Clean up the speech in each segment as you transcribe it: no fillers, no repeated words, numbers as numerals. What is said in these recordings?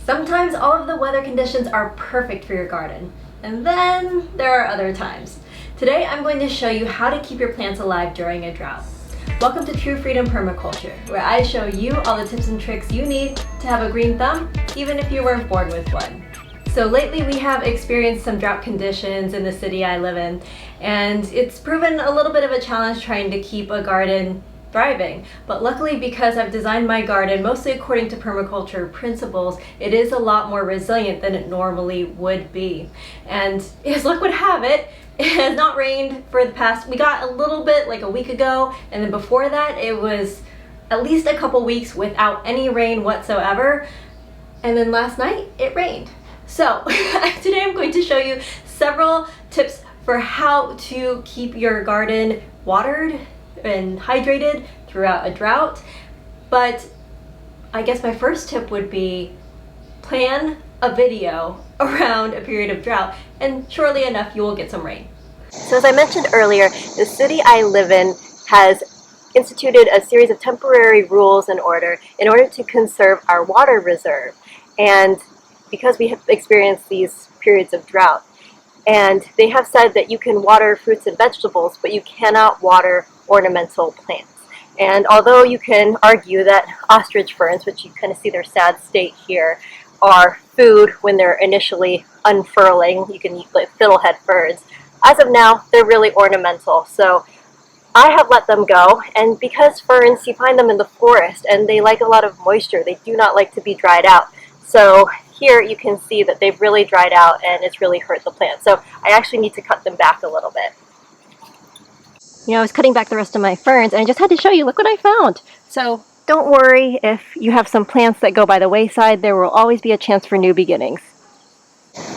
Sometimes all of the weather conditions are perfect for your garden, and then there are other times. Today I'm going to show you how to keep your plants alive during a drought. Welcome to True Freedom Permaculture, where I show you all the tips and tricks you need to have a green thumb, even if you weren't born with one. So lately we have experienced some drought conditions in the city I live in, and it's proven a little bit of a challenge trying to keep a garden thriving. But luckily, because I've designed my garden mostly according to permaculture principles, it is a lot more resilient than it normally would be. And as luck would have it, it has not rained for the past, we got a little bit like a week ago, and then before that it was at least a couple weeks without any rain whatsoever. And then last night it rained. So today I'm going to show you several tips for how to keep your garden watered and hydrated throughout a drought. But I guess my first tip would be plan a video around a period of drought, and surely enough you will get some rain. So as I mentioned earlier, the city I live in has instituted a series of temporary rules in order to conserve our water reserve. And because we have experienced these periods of drought, and they have said that you can water fruits and vegetables, but you cannot water ornamental plants. And although you can argue that ostrich ferns, which you kind of see their sad state here, are food when they're initially unfurling, you can eat like fiddlehead ferns, as of now they're really ornamental. So I have let them go, and because ferns, you find them in the forest and they like a lot of moisture, they do not like to be dried out. So here you can see that they've really dried out and it's really hurt the plant. So I actually need to cut them back a little bit. You know, I was cutting back the rest of my ferns and I just had to show you, look what I found. So don't worry if you have some plants that go by the wayside, there will always be a chance for new beginnings.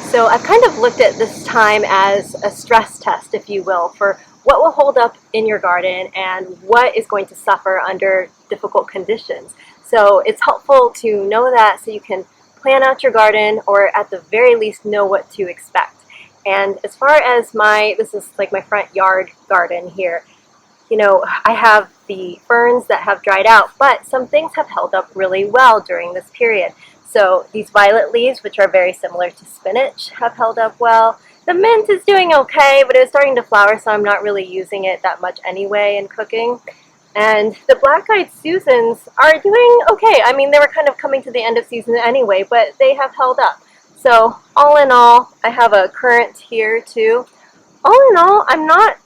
So I've kind of looked at this time as a stress test, if you will, for what will hold up in your garden and what is going to suffer under difficult conditions. So it's helpful to know that so you can plan out your garden, or at the very least know what to expect. And as far as this is like my front yard garden here, you know, I have the ferns that have dried out, but some things have held up really well during this period. So these violet leaves, which are very similar to spinach, have held up well. The mint is doing okay, but it's starting to flower, so I'm not really using it that much anyway in cooking. And the black-eyed Susans are doing okay. I mean, they were kind of coming to the end of season anyway, but they have held up. So all in all, I have a currant here too. All in all, I'm not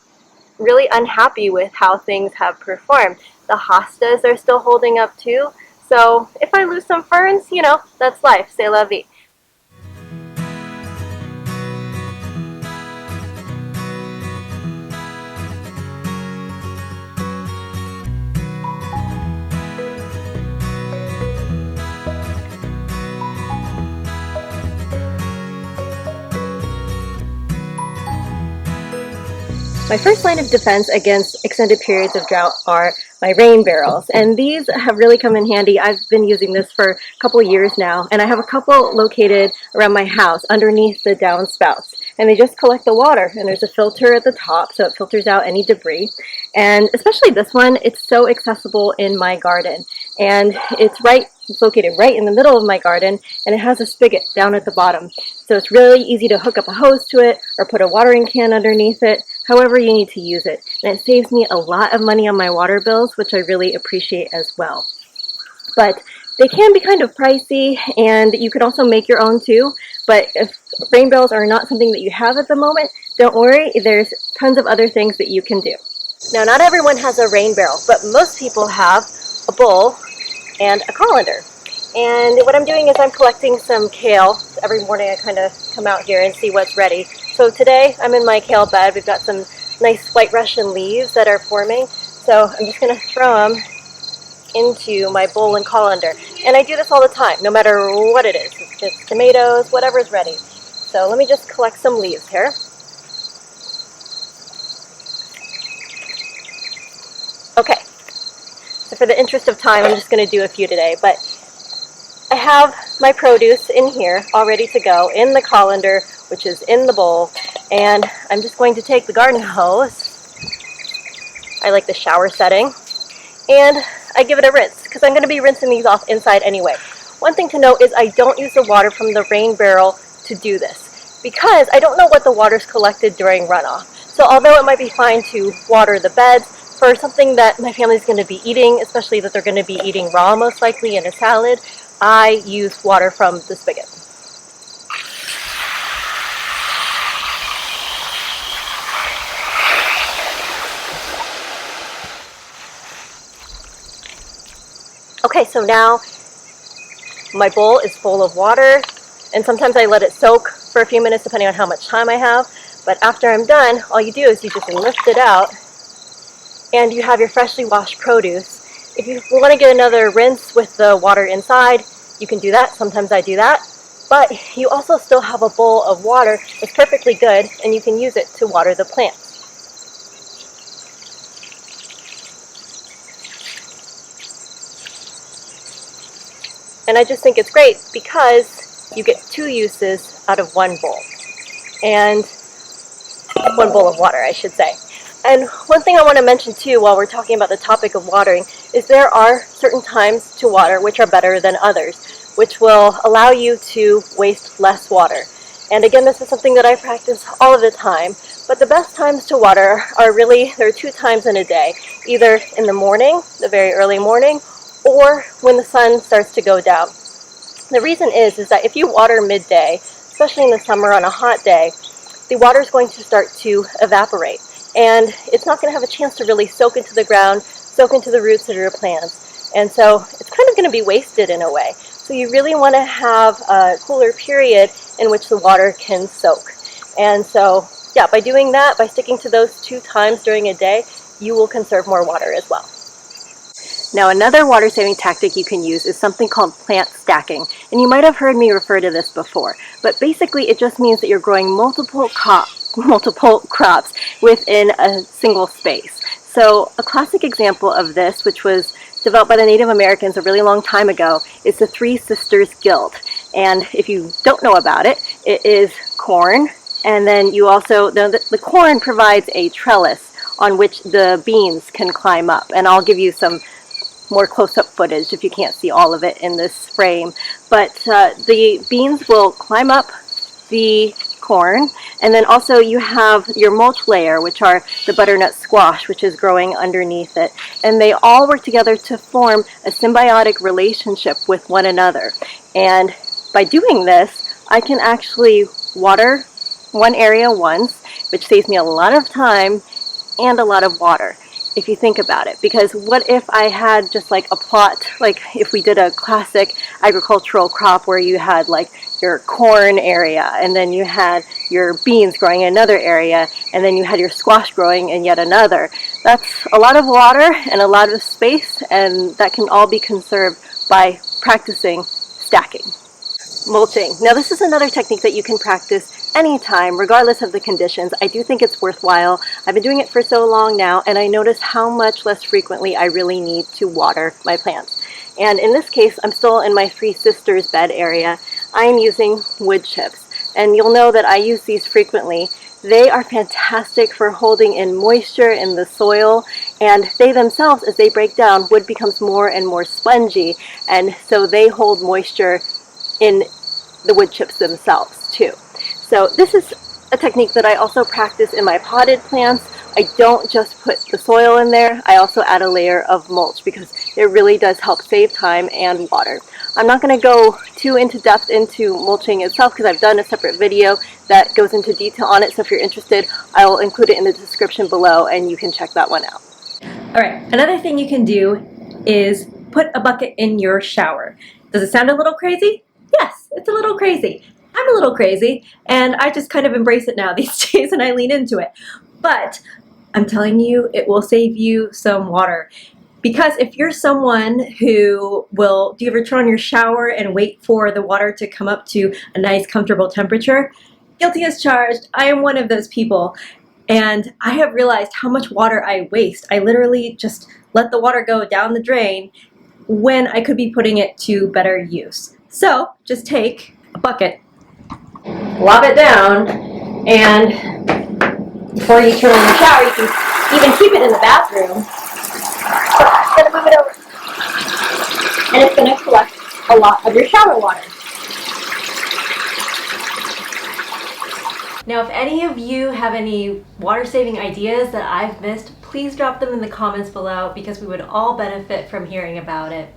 really unhappy with how things have performed. The hostas are still holding up too. So if I lose some ferns, you know, that's life. C'est la vie. My first line of defense against extended periods of drought are my rain barrels, and these have really come in handy. I've been using this for a couple years now, and I have a couple located around my house underneath the downspouts, and they just collect the water, and there's a filter at the top so it filters out any debris. And especially this one, it's so accessible in my garden, and it's located right in the middle of my garden, and it has a spigot down at the bottom. So it's really easy to hook up a hose to it or put a watering can underneath it, however you need to use it. And it saves me a lot of money on my water bills, which I really appreciate as well. But they can be kind of pricey, and you can also make your own too. But if rain barrels are not something that you have at the moment, don't worry, there's tons of other things that you can do. Now, not everyone has a rain barrel, but most people have a bowl and a colander. And what I'm doing is I'm collecting some kale. Every morning I kind of come out here and see what's ready. So today I'm in my kale bed. We've got some nice white Russian leaves that are forming. So I'm just going to throw them into my bowl and colander. And I do this all the time, no matter what it is. If it's tomatoes, whatever's ready. So let me just collect some leaves here. Okay. So for the interest of time, I'm just going to do a few today. But I have my produce in here all ready to go in the colander, which is in the bowl, and I'm just going to take the garden hose. I like the shower setting, and I give it a rinse because I'm going to be rinsing these off inside anyway. one thing to note is I don't use the water from the rain barrel to do this because I don't know what the water's collected during runoff. So although it might be fine to water the beds for something that my family's going to be eating, especially that they're going to be eating raw most likely in a salad, I use water from the spigot. Okay, so now my bowl is full of water, and sometimes I let it soak for a few minutes depending on how much time I have. But after I'm done, all you do is you just lift it out and you have your freshly washed produce. If you want to get another rinse with the water inside, you can do that. Sometimes I do that. But you also still have a bowl of water that's perfectly good, and you can use it to water the plants. And I just think it's great because you get two uses out of one bowl. And one bowl of water, I should say. And one thing I want to mention too while we're talking about the topic of watering is there are certain times to water which are better than others, which will allow you to waste less water. And again, this is something that I practice all of the time, but the best times to water are really, there are 2 times in a day, either in the morning, the very early morning, or when the sun starts to go down. The reason is that if you water midday, especially in the summer on a hot day, the water is going to start to evaporate, and it's not going to have a chance to really soak into the ground, soak into the roots of your plants, and so it's kind of going to be wasted in a way. So you really want to have a cooler period in which the water can soak. And so, yeah, by doing that, by sticking to those 2 times during a day, you will conserve more water as well. Now, another water saving tactic you can use is something called plant stacking. And you might have heard me refer to this before, but basically it just means that you're growing multiple crops within a single space. So a classic example of this, which was developed by the Native Americans a really long time ago, is the Three Sisters Guild. And if you don't know about it, it is corn, and then you also, the corn provides a trellis on which the beans can climb up. And I'll give you some more close-up footage if you can't see all of it in this frame. But the beans will climb up the corn, and then also you have your mulch layer, which are the butternut squash, which is growing underneath it. And they all work together to form a symbiotic relationship with one another. And by doing this, I can actually water one area once, which saves me a lot of time and a lot of water, if you think about it. Because what if I had just like a plot, like if we did a classic agricultural crop where you had like your corn area, and then you had your beans growing in another area, and then you had your squash growing in yet another. That's a lot of water and a lot of space, and that can all be conserved by practicing stacking. Mulching. Now, this is another technique that you can practice anytime, regardless of the conditions. I do think it's worthwhile. I've been doing it for so long now, and I notice how much less frequently I really need to water my plants. And in this case, I'm still in my Three Sisters bed area. I am using wood chips, and you'll know that I use these frequently. They are fantastic for holding in moisture in the soil, and they themselves, as they break down, wood becomes more and more spongy, and so they hold moisture in the wood chips themselves too. So this is a technique that I also practice in my potted plants. I don't just put the soil in there, I also add a layer of mulch because it really does help save time and water. I'm not going to go too into depth into mulching itself because I've done a separate video that goes into detail on it, so if you're interested, I will include it in the description below and you can check that one out. Alright, another thing you can do is put a bucket in your shower. Does it sound a little crazy? Yes, it's a little crazy. I'm a little crazy, and I just kind of embrace it now these days and I lean into it. But I'm telling you, it will save you some water. Because if you're someone who will, do you ever turn on your shower and wait for the water to come up to a nice comfortable temperature? Guilty as charged. I am one of those people. And I have realized how much water I waste. I literally just let the water go down the drain when I could be putting it to better use. So just take a bucket, lob it down, and before you turn on the shower, you can even keep it in the bathroom. I'm going to move it over. And it's going to collect a lot of your shower water. Now, if any of you have any water-saving ideas that I've missed, please drop them in the comments below because we would all benefit from hearing about it.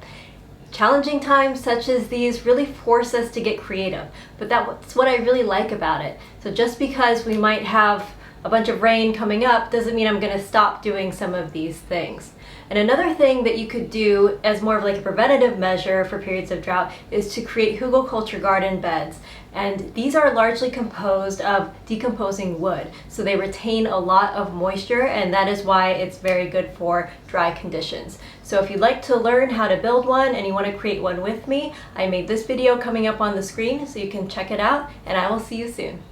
Challenging times such as these really force us to get creative, but that's what I really like about it. So just because we might have a bunch of rain coming up doesn't mean I'm going to stop doing some of these things. And another thing that you could do as more of like a preventative measure for periods of drought is to create hugelkultur garden beds. And these are largely composed of decomposing wood. So they retain a lot of moisture, and that is why it's very good for dry conditions. So if you'd like to learn how to build one and you want to create one with me, I made this video coming up on the screen so you can check it out, and I will see you soon.